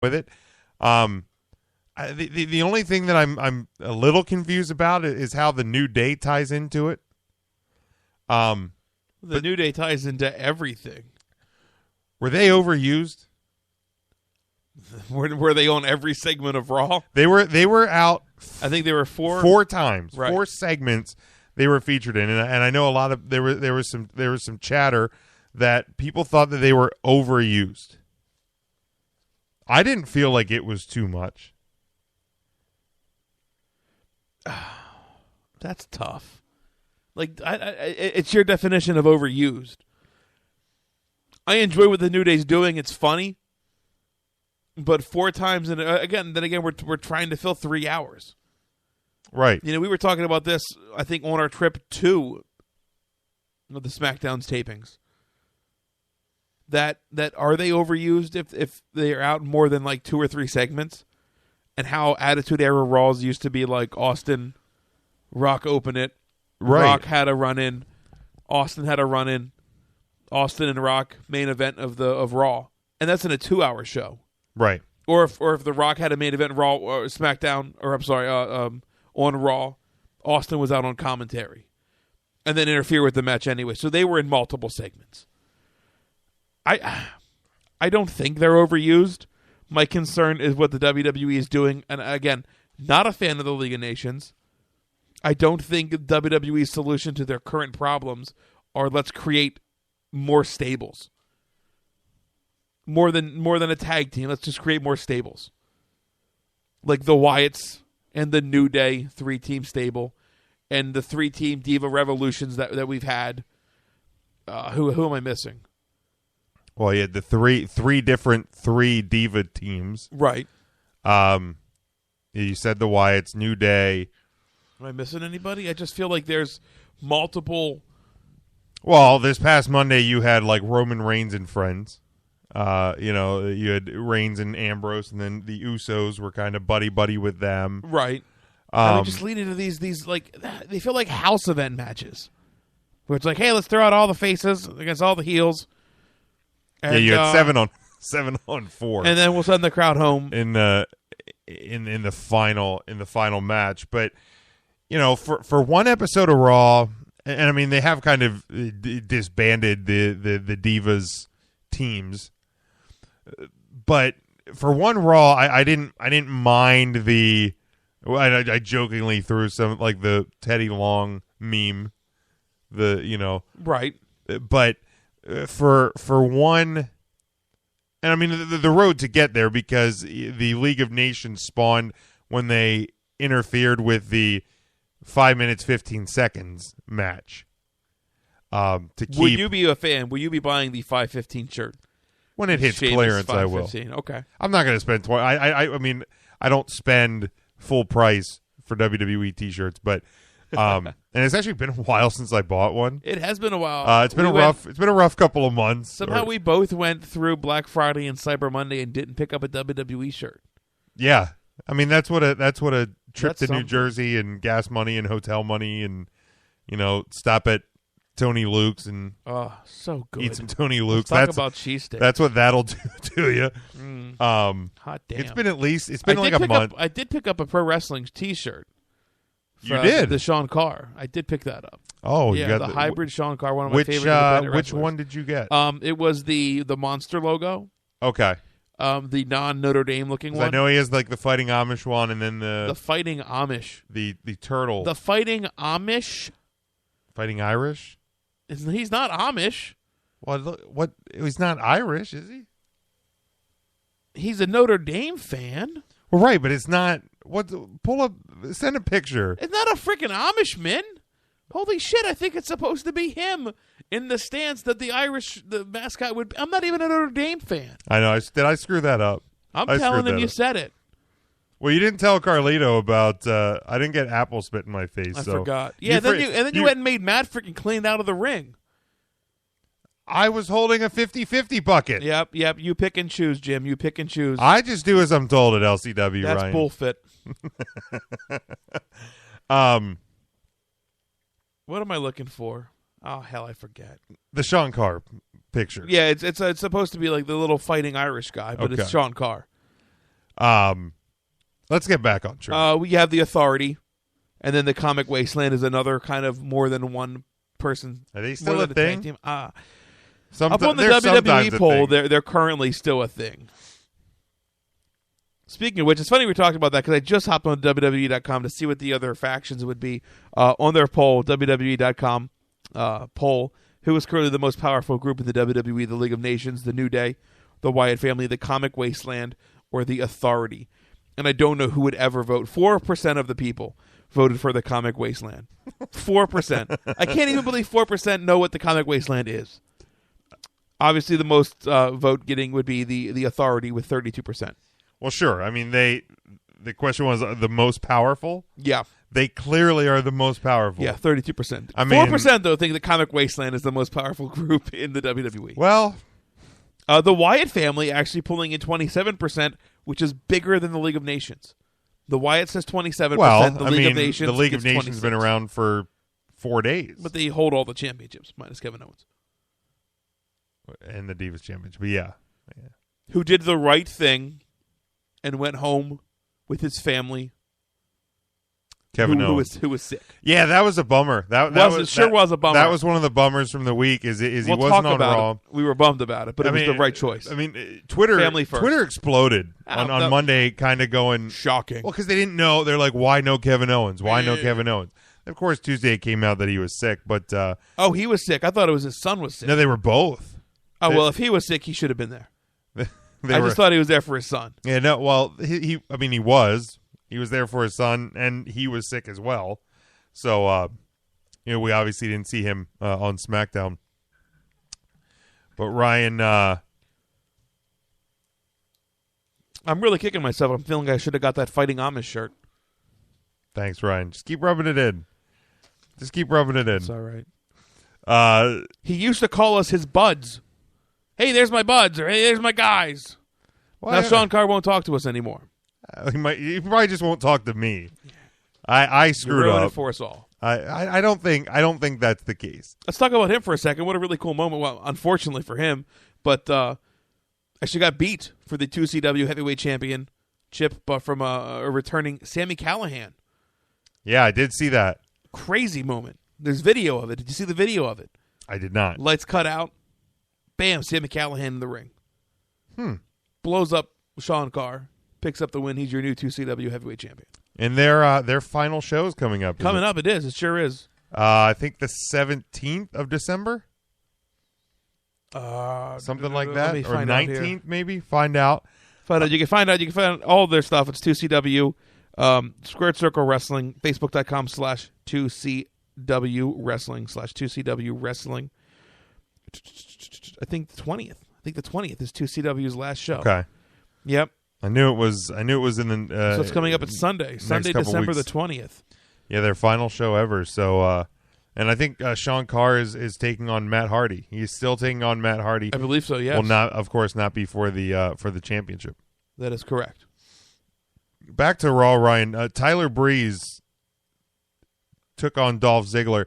with it. The only thing that I'm a little confused about is how the New Day ties into it. The New Day ties into everything. Were they overused? Were they on every segment of Raw? They were out. I think they were four times, right. 4 segments they were featured in, and I know a lot of there was some chatter that people thought that they were overused. I didn't feel like it was too much. That's tough. Like, it's your definition of overused. I enjoy what the New Day's doing. It's funny. But 4 times, and again, we're trying to fill 3 hours. Right. You know, we were talking about this, I think, on our trip to the SmackDown's tapings. That are they overused if they are out more than like 2 or 3 segments? And how Attitude Era Raws used to be like Austin, Rock open it, right. Rock had a run in, Austin had a run in, Austin and Rock main event of Raw, and that's in a 2-hour show, right? Or if the Rock had a main event Raw or SmackDown, or I'm sorry, on Raw, Austin was out on commentary, and then interfere with the match anyway. So they were in multiple segments. I don't think they're overused. My concern is what the WWE is doing. And again, not a fan of the League of Nations. I don't think WWE's solution to their current problems are let's create more stables. More than a tag team. Let's just create more stables. Like the Wyatts and the New Day 3-team stable and the 3-team Diva Revolutions that we've had. Who am I missing? Well, you had the three different 3 Diva teams. Right. You said the Wyatts, New Day. Am I missing anybody? I just feel like there's multiple. Well, this past Monday you had like Roman Reigns and friends. You had Reigns and Ambrose, and then the Usos were kind of buddy with them. Right. And we just lead into these like they feel like house event matches, where it's like, hey, let's throw out all the faces against all the heels. And, yeah, you had 7 on 4, and then we'll send the crowd home in the final match. But you know, for one episode of Raw, and I mean they have kind of disbanded the Divas teams, but for one Raw, I didn't mind the. I jokingly threw some like the Teddy Long meme, right, but. For one, and I mean the road to get there, because the League of Nations spawned when they interfered with the 5 minutes 15 seconds match. To keep, would you be a fan? Will you be buying the 5:15 shirt when it hits Sheamus clearance? I will. Okay, I'm not going to spend 20. I mean I don't spend full price for WWE t-shirts, but. And it's actually been a while since I bought one. It has been a while. It's been a rough couple of months. Somehow we both went through Black Friday and Cyber Monday and didn't pick up a WWE shirt. Yeah, I mean that's what a trip that's to something. New Jersey and gas money and hotel money and stop at Tony Luke's and so good. Eat some Tony Luke's. Let's talk about cheesesteak. That's what that'll do to you. Hot damn! It's been like a month. I did pick up a pro wrestling T-shirt. You did? The Sean Carr. I did pick that up. Oh, yeah, you got the hybrid Sean Carr, one of my favorite independent which wrestlers. one did you get? It was the Monster logo. Okay. The non-Notre Dame looking one. I know he has like the Fighting Amish one, and then the Fighting Amish. The turtle. The Fighting Amish. Fighting Irish? He's not Amish. What? He's not Irish, is he? He's a Notre Dame fan. Well, right, but it's not. Pull up. Send a picture. It's not a freaking Amishman. Holy shit! I think it's supposed to be him in the stance that the mascot would. I'm not even a Notre Dame fan. I know. Did I screw that up? I'm telling him you said it. Well, you didn't tell Carlito about. I didn't get apple spit in my face. I so forgot. Yeah, then you went and made Matt freaking clean out of the ring. I was holding a 50-50 bucket. Yep. You pick and choose, Jim. You pick and choose. I just do as I'm told at LCW, That's Ryan. bullfit. What am I looking for? Oh, hell, I forget. The Sean Carr picture. Yeah, it's supposed to be like the little fighting Irish guy, but Okay. it's Sean Carr. Let's get back on track. We have the Authority, and then the Comic Wasteland is another kind of more than one person. Are they still a thing? Team. Up Some, on the WWE poll, they're currently still a thing. Speaking of which, it's funny we talked about that because I just hopped on WWE.com to see what the other factions would be. On their poll, WWE.com poll, who is currently the most powerful group in the WWE, the League of Nations, the New Day, the Wyatt family, the Comic Wasteland, or the Authority. And I don't know who would ever vote. 4% of the people voted for the Comic Wasteland. 4%. I can't even believe 4% know what the Comic Wasteland is. Obviously, the most vote getting would be the Authority with 32%. Well, sure. I mean, the question was the most powerful. Yeah. They clearly are the most powerful. Yeah, 32%. I mean, 4%, though, think the Comic Wasteland is the most powerful group in the WWE. Well, the Wyatt family actually pulling in 27%, which is bigger than the League of Nations. The Wyatt says 27%. well, The League of Nations the League of gives Nations has 26. been around for 4 days. But they hold all the championships, minus Kevin Owens. And the Divas Championship. But yeah. Who did the right thing and went home with his family. Kevin Owens. Who was sick. Yeah, that was a bummer. That was a bummer. That was one of the bummers from the week. Is he we'll wasn't talk on about Raw. it. We were bummed about it, but it was the right choice. I mean, Twitter exploded on Monday, kind of going shocking. Well, because they didn't know. They're like, why no Kevin Owens? Why no Kevin Owens? Of course, Tuesday it came out that he was sick, but he was sick. I thought it was his son was sick. No, they were both. Oh well, if he was sick, he should have been there. I just thought he was there for his son. Yeah, no. Well, he was. He was there for his son, and he was sick as well. So, we obviously didn't see him on SmackDown. But Ryan, I'm really kicking myself. I'm feeling I should have got that Fighting Amish shirt. Thanks, Ryan. Just keep rubbing it in. It's all right. He used to call us his buds. Hey, there's my buds, or hey, there's my guys. Well, now Sean Carr won't talk to us anymore. He probably just won't talk to me. I screwed up. It for us all. I don't think that's the case. Let's talk about him for a second. What a really cool moment. Well, unfortunately for him, but actually got beat for the 2CW heavyweight championship, but from a returning Sami Callihan. Yeah, I did see that. Crazy moment. There's video of it. Did you see the video of it? I did not. Lights cut out. Bam, Sami Callihan in the ring. Blows up Sean Carr. Picks up the win. He's your new 2CW heavyweight champion. And their final show is coming up. It is. It sure is. I think the 17th of December. Something like that. Or 19th, maybe. Find out. You can find out all their stuff. It's 2CW. Squared Circle Wrestling. Facebook.com/2CW Wrestling /2CW Wrestling. I think the 20th. The 20th is 2CW's last show. Okay. Yep. I knew it was in the. So it's coming up. It's Sunday, December the 20th. Yeah, their final show ever. So, and I think Sean Carr is taking on Matt Hardy. He's still taking on Matt Hardy. I believe so. Yes. Will not, of course, not be for the championship. That is correct. Back to Raw, Ryan. Tyler Breeze took on Dolph Ziggler.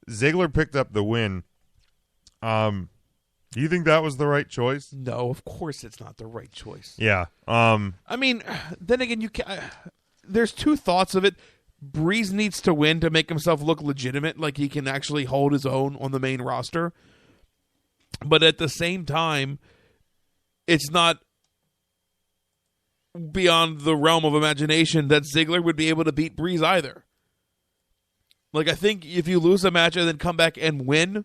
Ziggler picked up the win. Do you think that was the right choice? No, of course it's not the right choice. Yeah. I mean, then again, there's two thoughts of it. Breeze needs to win to make himself look legitimate, like he can actually hold his own on the main roster. But at the same time, it's not beyond the realm of imagination that Ziggler would be able to beat Breeze either. Like, I think if you lose a match and then come back and win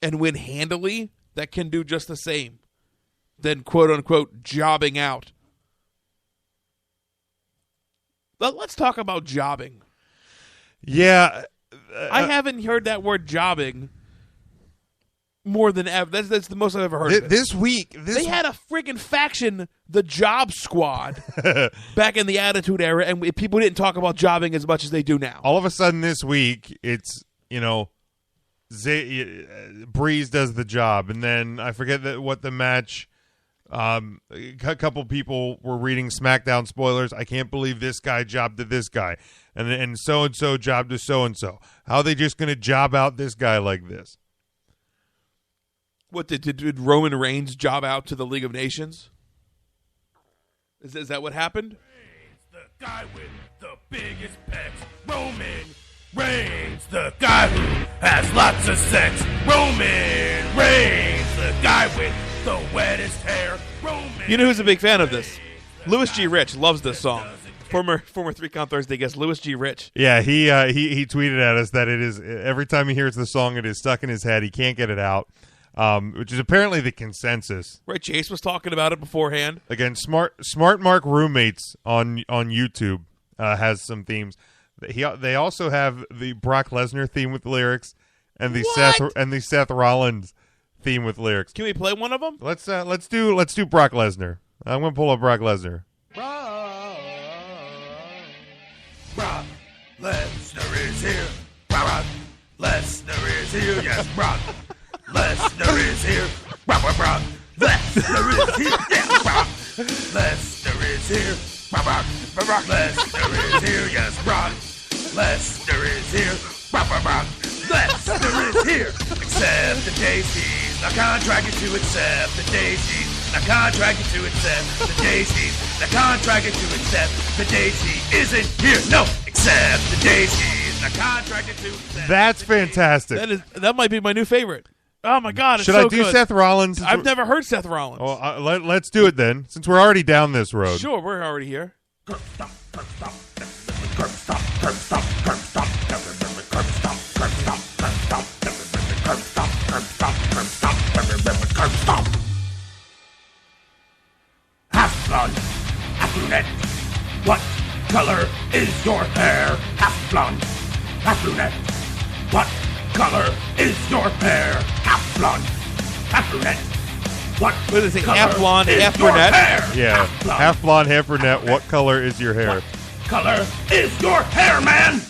handily, that can do just the same than quote-unquote jobbing out. Let's talk about jobbing. Yeah. I haven't heard that word jobbing more than ever. That's the most I've ever heard of it. This week. They had a friggin' faction, the Job Squad, back in the Attitude Era, and people didn't talk about jobbing as much as they do now. All of a sudden this week, it's, Breeze does the job, and then I forget what the match. A couple people were reading SmackDown spoilers. I can't believe this guy jobbed to this guy, and so and so jobbed to so and so. How are they just going to job out this guy like this? What did Roman Reigns job out to the League of Nations? Is that what happened? The guy with the biggest pecs, Roman Reigns. The guy who has lots of sex, Roman Reigns. The guy with the wettest hair, Roman. You know who's a big fan of this? Louis G. Rich loves this song. Former 3 Count Thursday guest Louis G. Rich. Yeah, he tweeted at us that it is every time he hears the song, it is stuck in his head. He can't get it out, which is apparently the consensus. Right, Chase was talking about it beforehand. Again, Smart Mark Roommates on YouTube has some themes. They also have the Brock Lesnar theme with lyrics and the Seth Rollins theme with lyrics. Can we play one of them? Let's do Brock Lesnar. I'm gonna pull up Brock Lesnar. Brock Lesnar is here. Brock Lesnar is here. Yes, Brock Lesnar is here. Brock Lesnar is here. Yes, Brock Lesnar is here. Brock Lesnar is here. Yes, Brock Lesnar is here. Brock Lesnar is here. Accept the days he's not contracted to accept the days he's not contracted to accept the days he's not contracted to accept the days he isn't here. No, accept the days he's not contracted to accept. That's fantastic. That might be my new favorite. Oh my God! It's Should so I do good. Seth Rollins? I've never heard Seth Rollins. Well, let's do it then, since we're already down this road. Sure, we're already here. Curb stop, curb stop, curb stop, curb stop, curb stop, curb stop, curb stop, curb stop, curb stop, curb stop, curb stop, curb stop. Half blonde, half brunette. What color is your hair? Half blonde, half brunette. What color is your hair? Half blonde, half brunette. What is it? color Half blonde, is half your brunette? hair? Yeah, half blonde, half brunette. What color is your hair? What color is your hair, man?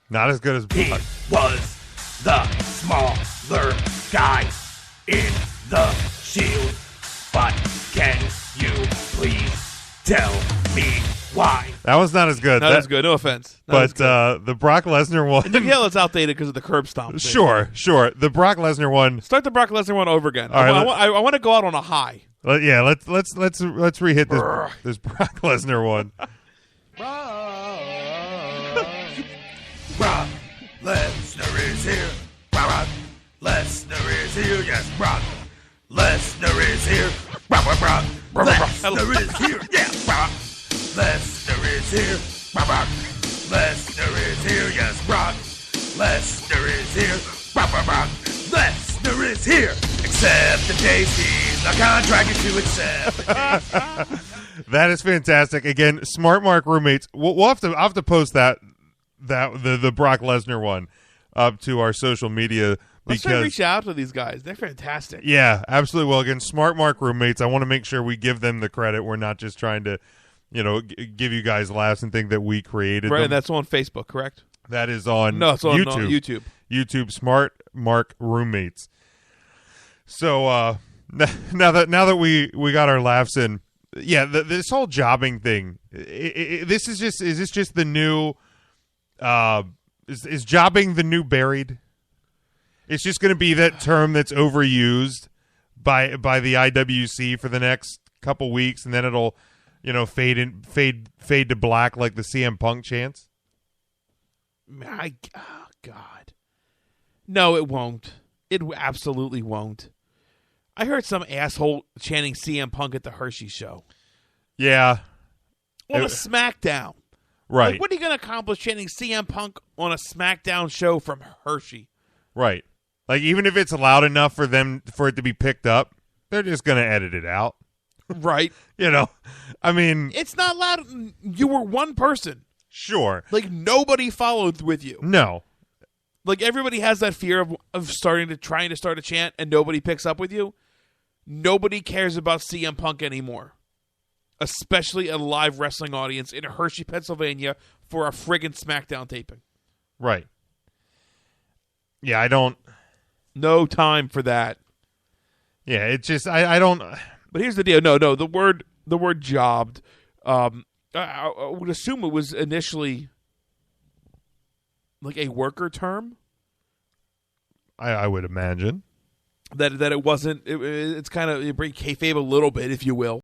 Not as good as He Brock. was the smaller guy in the Shield. But can you please tell me why? That was not as good. Not as good. No offense. But the Brock Lesnar one. And you can tell it's outdated because of the curb stomp thing. Sure. The Brock Lesnar one. Start the Brock Lesnar one over again. All right, I want to go out on a high. Yeah, let's rehit this Brock Lesnar one. Brock Lesnar is here. Brock Lesnar is here. Yes, Brock Lesnar is here. Brock Lesnar is here. Yeah, Brock Lesnar is here. Brock Lesnar is here. Yes, Brock Lesnar is here. Brock Lesnar is here. Accept the days he's not contracted to accept. That is fantastic. Again, Smart Mark Roommates. I'll have to post the Brock Lesnar one up to our social media. Let's try to reach out to these guys. They're fantastic. Yeah, absolutely. Well, again, Smart Mark Roommates, I want to make sure we give them the credit. We're not just trying to, give you guys laughs and think that we created Right, them. and that's on Facebook, correct? That is on No, it's on YouTube. YouTube, Smart Mark Roommates. So now that we got our laughs in, yeah, this whole jobbing thing. Is this just the new? Is jobbing the new buried? It's just going to be that term that's overused by the IWC for the next couple weeks, and then it'll, fade to black like the CM Punk chants. Oh God, no, it won't. It absolutely won't. I heard some asshole chanting CM Punk at the Hershey show. Yeah, on a SmackDown. Right. Like, what are you going to accomplish chanting CM Punk on a SmackDown show from Hershey? Right. Like, even if it's loud enough for it to be picked up, they're just going to edit it out. Right. I mean, it's not loud. You were one person. Sure. Like, nobody followed with you. No. Like, everybody has that fear of trying to start a chant and nobody picks up with you. Nobody cares about CM Punk anymore. Especially a live wrestling audience in Hershey, Pennsylvania for a friggin' SmackDown taping. Right. Yeah, I don't. No time for that. Yeah, it's just I don't. But here's the deal. No, the word jobbed. I would assume it was initially like a worker term. I would imagine that it wasn't. It's kind of, you bring kayfabe a little bit, if you will.